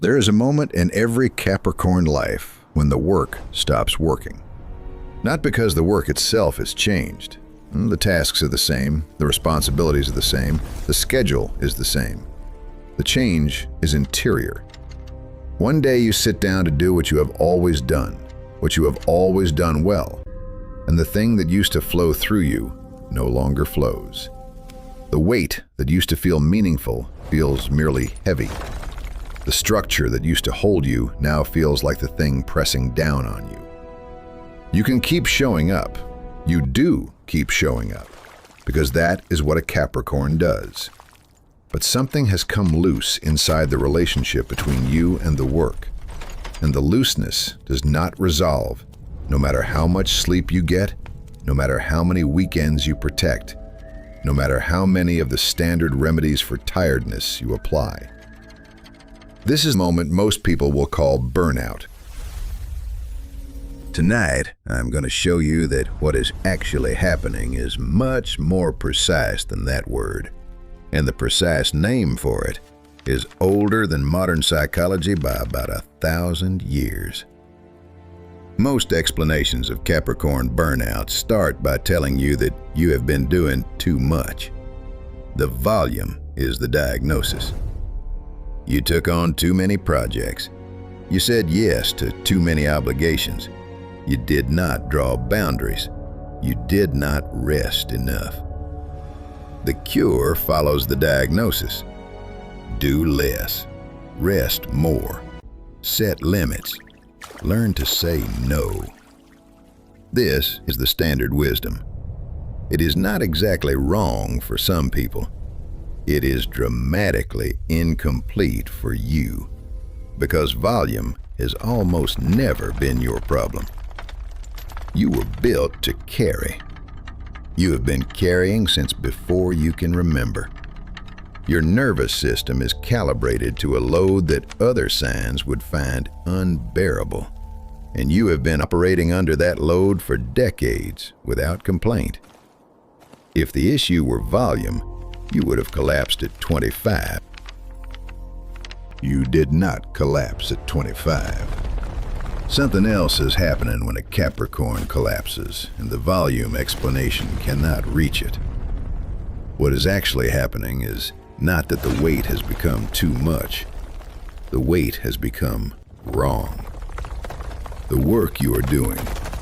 There is a moment in every Capricorn life when the work stops working. Not because the work itself has changed. The tasks are the same, the responsibilities are the same, the schedule is the same. The change is interior. One day you sit down to do what you have always done, what you have always done well, and the thing that used to flow through you no longer flows. The weight that used to feel meaningful feels merely heavy. The structure that used to hold you now feels like the thing pressing down on you. You can keep showing up. You do keep showing up, because that is what a Capricorn does. But something has come loose inside the relationship between you and the work, and the looseness does not resolve, no matter how much sleep you get, no matter how many weekends you protect, no matter how many of the standard remedies for tiredness you apply. This is the moment most people will call burnout. Tonight, I'm going to show you that what is actually happening is much more precise than that word. And the precise name for it is older than modern psychology by about 1,000 years. Most explanations of Capricorn burnout start by telling you that you have been doing too much. The volume is the diagnosis. You took on too many projects. You said yes to too many obligations. You did not draw boundaries. You did not rest enough. The cure follows the diagnosis. Do less. Rest more. Set limits. Learn to say no. This is the standard wisdom. It is not exactly wrong for some people. It is dramatically incomplete for you, because volume has almost never been your problem. You were built to carry. You have been carrying since before you can remember. Your nervous system is calibrated to a load that other signs would find unbearable, and you have been operating under that load for decades without complaint. If the issue were volume, you would have collapsed at 25. You did not collapse at 25. Something else is happening when a Capricorn collapses, and the volume explanation cannot reach it. What is actually happening is not that the weight has become too much. The weight has become wrong. The work you are doing,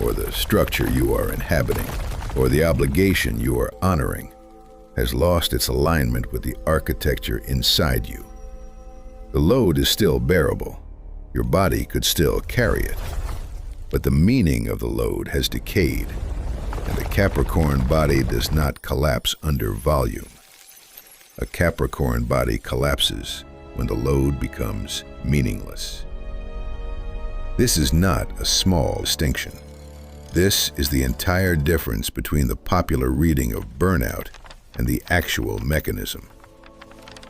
or the structure you are inhabiting, or the obligation you are honoring, has lost its alignment with the architecture inside you. The load is still bearable. Your body could still carry it. But the meaning of the load has decayed, and the Capricorn body does not collapse under volume. A Capricorn body collapses when the load becomes meaningless. This is not a small distinction. This is the entire difference between the popular reading of burnout and the actual mechanism.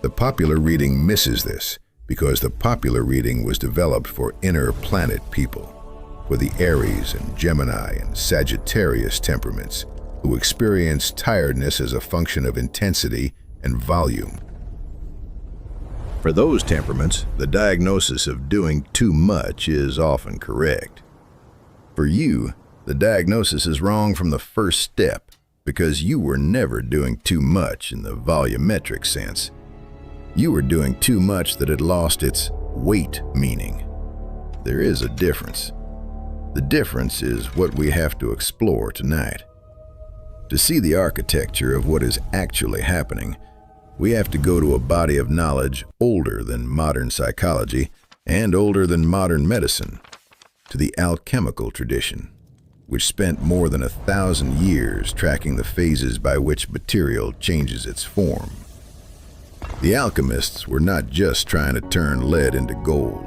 The popular reading misses this because the popular reading was developed for inner planet people, for the Aries and Gemini and Sagittarius temperaments who experience tiredness as a function of intensity and volume. For those temperaments, the diagnosis of doing too much is often correct. For you, the diagnosis is wrong from the first step, because you were never doing too much in the volumetric sense. You were doing too much that had lost its weight meaning. There is a difference. The difference is what we have to explore tonight. To see the architecture of what is actually happening, we have to go to a body of knowledge older than modern psychology and older than modern medicine, to the alchemical tradition, which spent more than 1,000 years tracking the phases by which material changes its form. The alchemists were not just trying to turn lead into gold.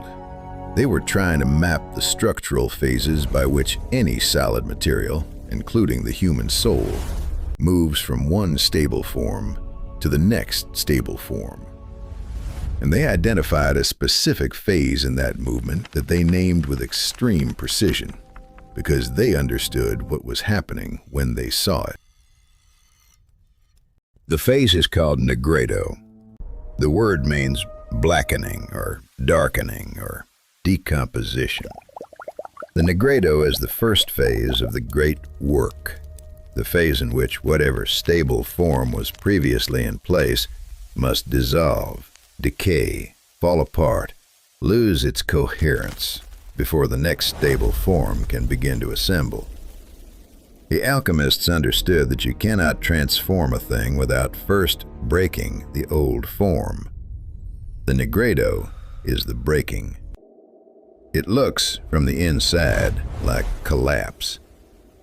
They were trying to map the structural phases by which any solid material, including the human soul, moves from one stable form to the next stable form. And they identified a specific phase in that movement that they named with extreme precision, because they understood what was happening when they saw it. The phase is called nigredo. The word means blackening or darkening or decomposition. The nigredo is the first phase of the great work, the phase in which whatever stable form was previously in place must dissolve, decay, fall apart, lose its coherence before the next stable form can begin to assemble. The alchemists understood that you cannot transform a thing without first breaking the old form. The nigredo is the breaking. It looks from the inside like collapse.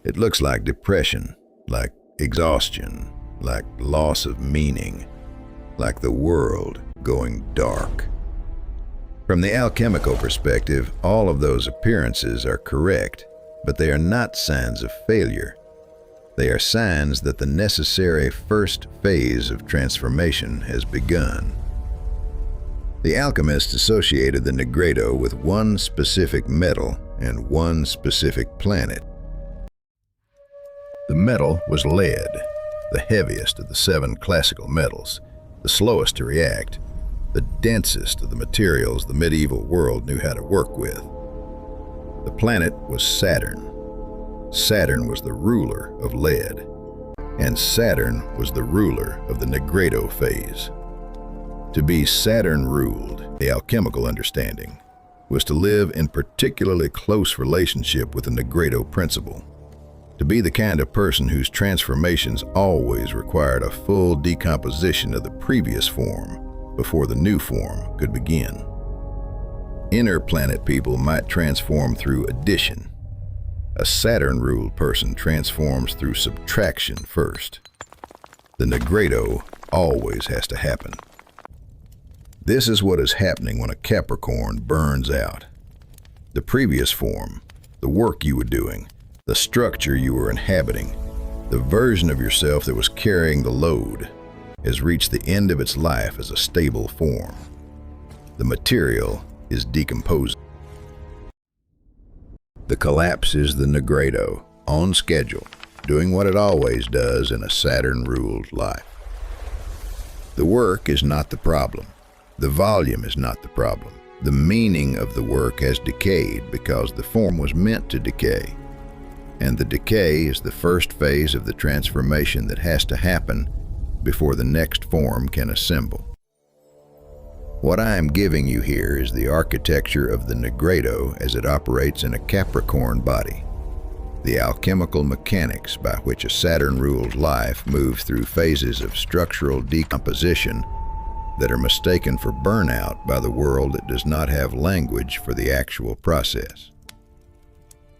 It looks like depression, like exhaustion, like loss of meaning, like the world going dark. From the alchemical perspective, all of those appearances are correct, but they are not signs of failure. They are signs that the necessary first phase of transformation has begun. The alchemists associated the nigredo with one specific metal and one specific planet. The metal was lead, the heaviest of the 7 classical metals, the slowest to react, the densest of the materials the medieval world knew how to work with. The planet was Saturn. Saturn was the ruler of lead, and Saturn was the ruler of the nigredo phase. To be Saturn-ruled, the alchemical understanding, was to live in particularly close relationship with the nigredo principle, to be the kind of person whose transformations always required a full decomposition of the previous form before the new form could begin. Inner planet people might transform through addition. A Saturn-ruled person transforms through subtraction first. The nigredo always has to happen. This is what is happening when a Capricorn burns out. The previous form, the work you were doing, the structure you were inhabiting, the version of yourself that was carrying the load, has reached the end of its life as a stable form. The material is decomposing. The collapse is the nigredo, on schedule, doing what it always does in a Saturn-ruled life. The work is not the problem. The volume is not the problem. The meaning of the work has decayed because the form was meant to decay. And the decay is the first phase of the transformation that has to happen before the next form can assemble. What I am giving you here is the architecture of the nigredo as it operates in a Capricorn body, the alchemical mechanics by which a Saturn-ruled life moves through phases of structural decomposition that are mistaken for burnout by the world that does not have language for the actual process.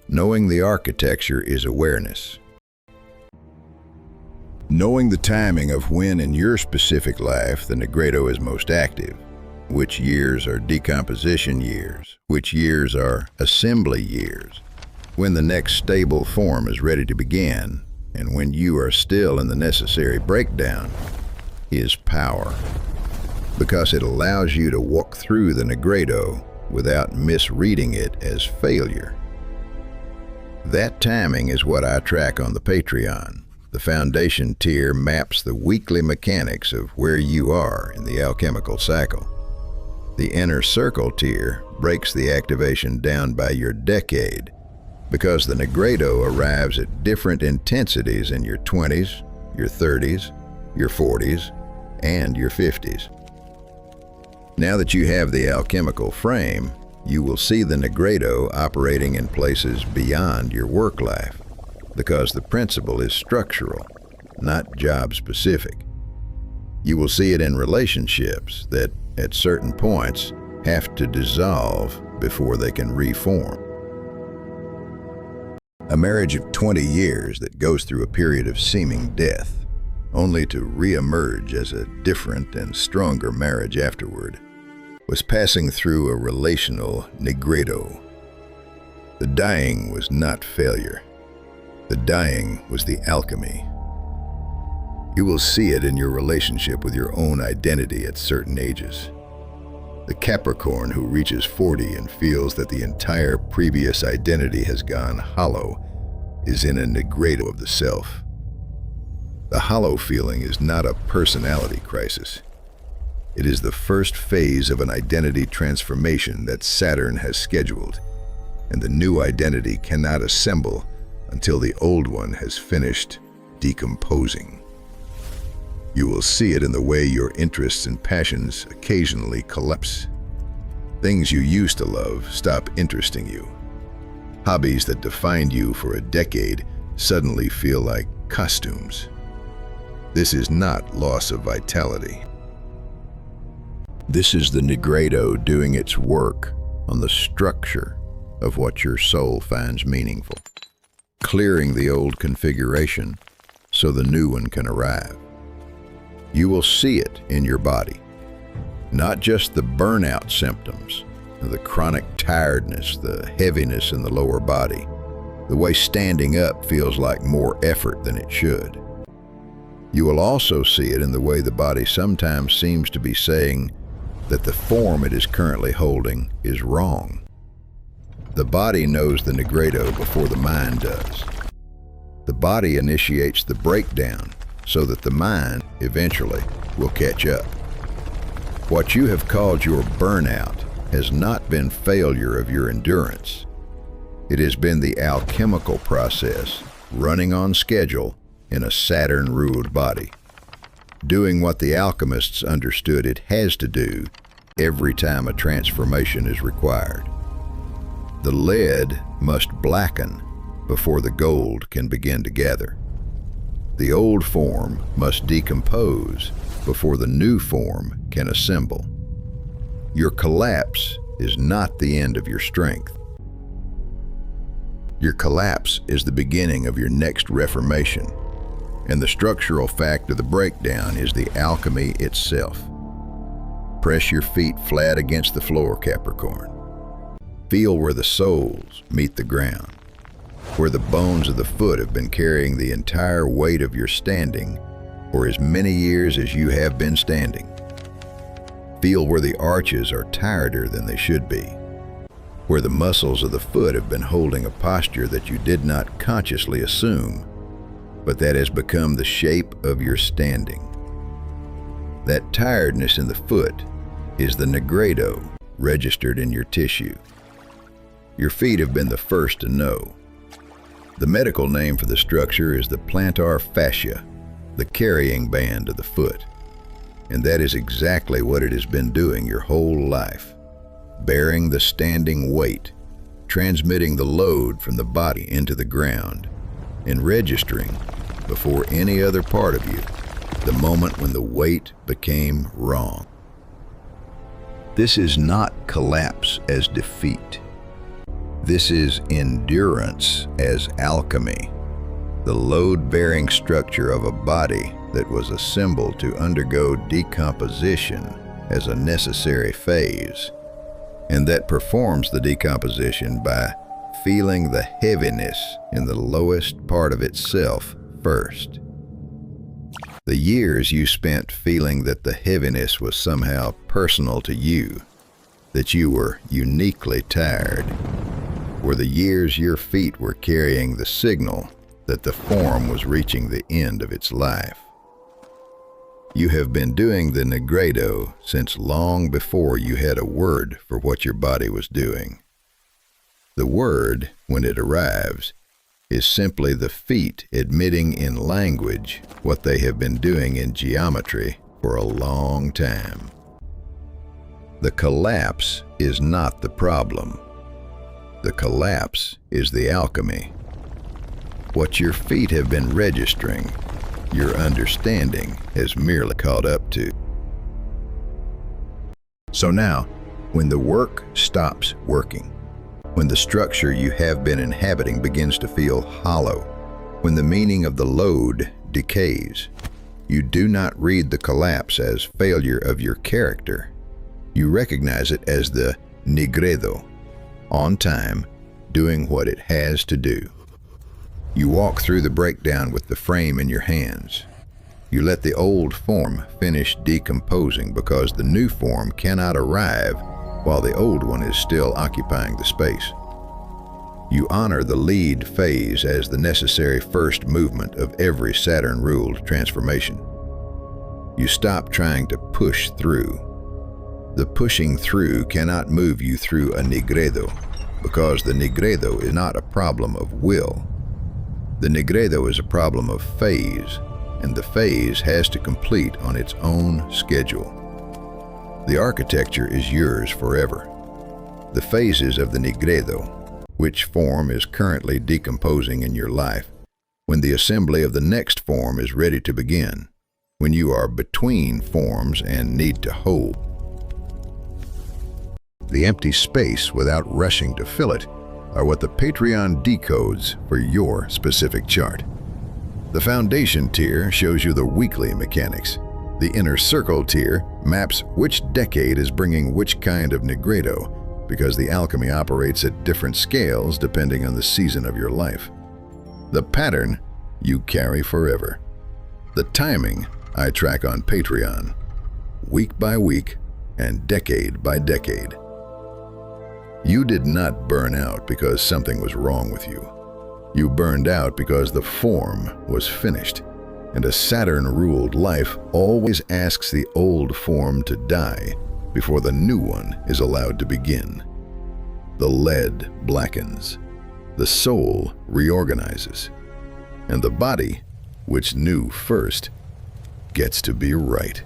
Knowing the architecture is awareness. Knowing the timing of when in your specific life the nigredo is most active, which years are decomposition years, which years are assembly years, when the next stable form is ready to begin, and when you are still in the necessary breakdown, is power. Because it allows you to walk through the nigredo without misreading it as failure. That timing is what I track on the Patreon. The foundation tier maps the weekly mechanics of where you are in the alchemical cycle. The inner circle tier breaks the activation down by your decade, because the nigredo arrives at different intensities in your 20s, your 30s, your 40s, and your 50s. Now that you have the alchemical frame, you will see the nigredo operating in places beyond your work life, because the principle is structural, not job-specific. You will see it in relationships that, at certain points, have to dissolve before they can reform. A marriage of 20 years that goes through a period of seeming death, only to re-emerge as a different and stronger marriage afterward, was passing through a relational nigredo. The dying was not failure. The dying was the alchemy. You will see it in your relationship with your own identity at certain ages. The Capricorn who reaches 40 and feels that the entire previous identity has gone hollow is in a nigredo of the self. The hollow feeling is not a personality crisis. It is the first phase of an identity transformation that Saturn has scheduled, and the new identity cannot assemble until the old one has finished decomposing. You will see it in the way your interests and passions occasionally collapse. Things you used to love stop interesting you. Hobbies that defined you for a decade suddenly feel like costumes. This is not loss of vitality. This is the nigredo doing its work on the structure of what your soul finds meaningful, clearing the old configuration so the new one can arrive. You will see it in your body, not just the burnout symptoms, the chronic tiredness, the heaviness in the lower body, the way standing up feels like more effort than it should. You will also see it in the way the body sometimes seems to be saying that the form it is currently holding is wrong. The body knows the nigredo before the mind does. The body initiates the breakdown so that the mind eventually will catch up. What you have called your burnout has not been failure of your endurance. It has been the alchemical process running on schedule in a Saturn-ruled body, doing what the alchemists understood it has to do every time a transformation is required. The lead must blacken before the gold can begin to gather. The old form must decompose before the new form can assemble. Your collapse is not the end of your strength. Your collapse is the beginning of your next reformation, and the structural fact of the breakdown is the alchemy itself. Press your feet flat against the floor, Capricorn. Feel where the soles meet the ground, where the bones of the foot have been carrying the entire weight of your standing for as many years as you have been standing. Feel where the arches are tireder than they should be, where the muscles of the foot have been holding a posture that you did not consciously assume, but that has become the shape of your standing. That tiredness in the foot is the nigredo registered in your tissue. Your feet have been the first to know. The medical name for the structure is the plantar fascia, the carrying band of the foot. And that is exactly what it has been doing your whole life, bearing the standing weight, transmitting the load from the body into the ground, and registering before any other part of you the moment when the weight became wrong. This is not collapse as defeat. This is endurance as alchemy, the load-bearing structure of a body that was assembled to undergo decomposition as a necessary phase, and that performs the decomposition by feeling the heaviness in the lowest part of itself first. The years you spent feeling that the heaviness was somehow personal to you, that you were uniquely tired, were the years your feet were carrying the signal that the form was reaching the end of its life. You have been doing the nigredo since long before you had a word for what your body was doing. The word, when it arrives, is simply the feet admitting in language what they have been doing in geometry for a long time. The collapse is not the problem. The collapse is the alchemy. What your feet have been registering, your understanding has merely caught up to. So now, when the work stops working, when the structure you have been inhabiting begins to feel hollow, when the meaning of the load decays, you do not read the collapse as failure of your character. You recognize it as the nigredo, on time, doing what it has to do. You walk through the breakdown with the frame in your hands. You let the old form finish decomposing because the new form cannot arrive while the old one is still occupying the space. You honor the lead phase as the necessary first movement of every Saturn-ruled transformation. You stop trying to push through. The pushing through cannot move you through a nigredo, because the nigredo is not a problem of will. The nigredo is a problem of phase, and the phase has to complete on its own schedule. The architecture is yours forever. The phases of the nigredo, which form is currently decomposing in your life, when the assembly of the next form is ready to begin, when you are between forms and need to hold. The empty space without rushing to fill it are what the Patreon decodes for your specific chart. The foundation tier shows you the weekly mechanics. The inner circle tier maps which decade is bringing which kind of nigredo, because the alchemy operates at different scales depending on the season of your life. The pattern you carry forever. The timing I track on Patreon, week by week and decade by decade. You did not burn out because something was wrong with you. You burned out because the form was finished, and a Saturn-ruled life always asks the old form to die before the new one is allowed to begin. The lead blackens, the soul reorganizes, and the body, which knew first, gets to be right.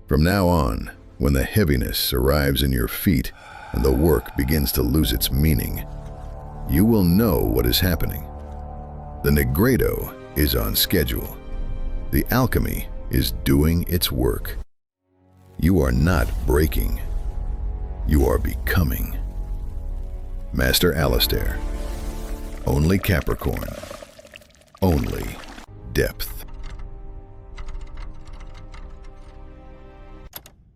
From now on, when the heaviness arrives in your feet and the work begins to lose its meaning, you will know what is happening. The nigredo is on schedule. The alchemy is doing its work. You are not breaking. You are becoming. Master Alistair. Only Capricorn. Only depth.